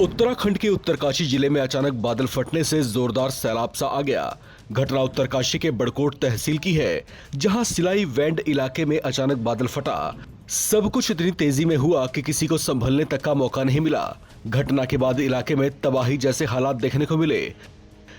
उत्तराखंड के उत्तरकाशी जिले में अचानक बादल फटने से जोरदार सैलाब सा आ गया। घटना उत्तरकाशी के बड़कोट तहसील की है, जहां सिलाई वैंड इलाके में अचानक बादल फटा। सब कुछ इतनी तेजी में हुआ कि किसी को संभलने तक का मौका नहीं मिला। घटना के बाद इलाके में तबाही जैसे हालात देखने को मिले।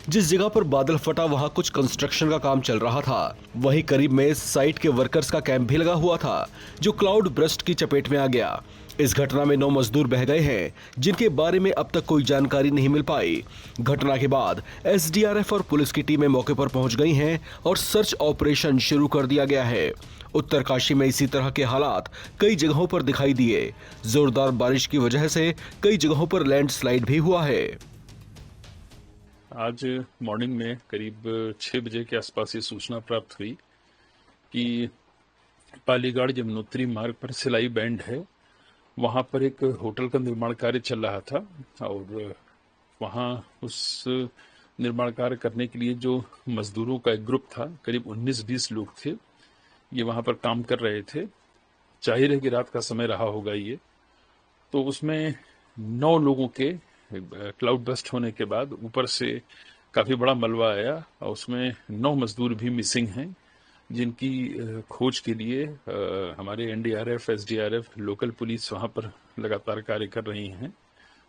जिस जगह पर बादल फटा वहां कुछ कंस्ट्रक्शन का काम चल रहा था। वहीं करीब में साइट के वर्कर्स का कैंप भी लगा हुआ था, जो क्लाउड ब्रस्ट की चपेट में आ गया। इस घटना में 9 मजदूर बह गए हैं, जिनके बारे में अब तक कोई जानकारी नहीं मिल पाई। घटना के बाद एसडीआरएफ और पुलिस की टीमें मौके पर पहुंच गई हैं और सर्च ऑपरेशन शुरू कर दिया गया है। उत्तरकाशी में इसी तरह के हालात कई जगहों पर दिखाई दिए। जोरदार बारिश की वजह से कई जगहों पर लैंडस्लाइड भी हुआ है। आज मॉर्निंग में करीब 6 बजे के आसपास ये सूचना प्राप्त हुई कि पालीगढ़ यमुनोत्री मार्ग पर सिलाई बैंड है, वहां पर एक होटल का निर्माण कार्य चल रहा था और वहां उस निर्माण कार्य करने के लिए जो मजदूरों का एक ग्रुप था, करीब 19-20 लोग थे, ये वहां पर काम कर रहे थे। जाहिर है कि रात का समय रहा होगा ये, तो उसमें 9 लोगों के क्लाउड बस्ट होने के बाद ऊपर से काफी बड़ा मलबा आया और उसमें 9 मजदूर भी मिसिंग हैं, जिनकी खोज के लिए हमारे एनडीआरएफ, एसडीआरएफ, लोकल पुलिस वहां पर लगातार कार्य कर रही हैं।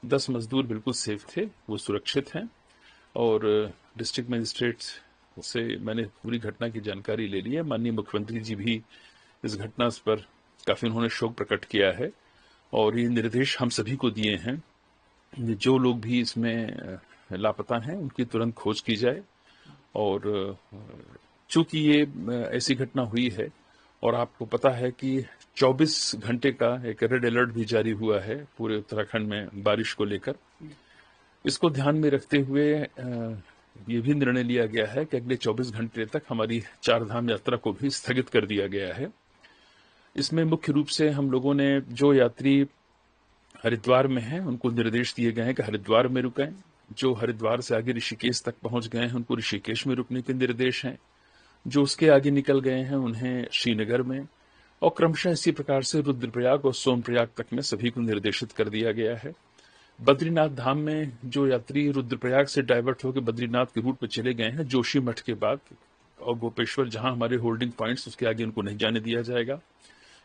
10 मजदूर बिल्कुल सेफ थे, वो सुरक्षित हैं और डिस्ट्रिक्ट मजिस्ट्रेट से मैंने पूरी घटना की जानकारी ले ली है। माननीय मुख्यमंत्री जी भी इस घटना पर काफी उन्होंने शोक प्रकट किया है और ये निर्देश हम सभी को दिए हैं, जो लोग भी इसमें लापता हैं उनकी तुरंत खोज की जाए। और चूंकि ये ऐसी घटना हुई है और आपको पता है कि 24 घंटे का एक रेड अलर्ट भी जारी हुआ है पूरे उत्तराखंड में बारिश को लेकर, इसको ध्यान में रखते हुए ये भी निर्णय लिया गया है कि अगले 24 घंटे तक हमारी 4 धाम यात्रा को भी स्थगित कर दिया गया है। इसमें मुख्य रूप से हम लोगों ने जो यात्री हरिद्वार में हैं उनको निर्देश दिए गए हैं कि हरिद्वार में रुकें। जो हरिद्वार से आगे ऋषिकेश तक पहुंच गए हैं उनको ऋषिकेश में रुकने के निर्देश हैं। जो उसके आगे निकल गए हैं उन्हें श्रीनगर में, और क्रमशः इसी प्रकार से रुद्रप्रयाग और सोनप्रयाग तक में सभी को निर्देशित कर दिया गया है। बद्रीनाथ धाम में जो यात्री रुद्रप्रयाग से डाइवर्ट होकर बद्रीनाथ के रूट पर चले गए हैं, जोशी मठ के बाद और गोपेश्वर जहां हमारे होल्डिंग पॉइंट्स, उसके आगे उनको नहीं जाने दिया जाएगा।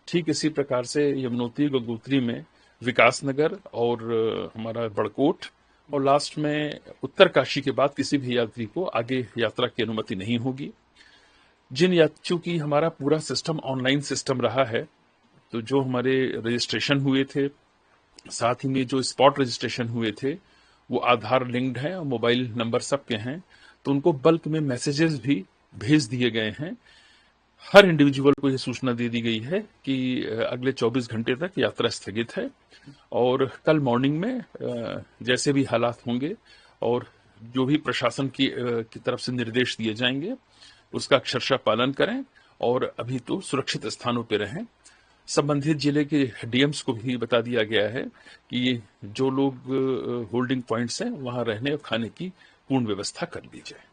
ठीक इसी प्रकार से यमुनोत्री गंगोत्री में विकासनगर और हमारा बड़कोट और लास्ट में उत्तरकाशी के बाद किसी भी यात्री को आगे यात्रा की अनुमति नहीं होगी। जिन यात्रियों की हमारा पूरा सिस्टम ऑनलाइन सिस्टम रहा है, तो जो हमारे रजिस्ट्रेशन हुए थे, साथ ही में जो स्पॉट रजिस्ट्रेशन हुए थे, वो आधार लिंक्ड हैं और मोबाइल नंबर सबके हैं, तो उनको बल्क में मैसेजेस भी भेज दिए गए हैं। हर इंडिविजुअल को यह सूचना दे दी गई है कि अगले 24 घंटे तक यात्रा स्थगित है और कल मॉर्निंग में जैसे भी हालात होंगे और जो भी प्रशासन की तरफ से निर्देश दिए जाएंगे उसका अक्षरशः पालन करें और अभी तो सुरक्षित स्थानों पर रहें। संबंधित जिले के डीएम्स को भी बता दिया गया है कि जो लोग होल्डिंग पॉइंट्स हैं वहां रहने और खाने की पूर्ण व्यवस्था कर ली जाए।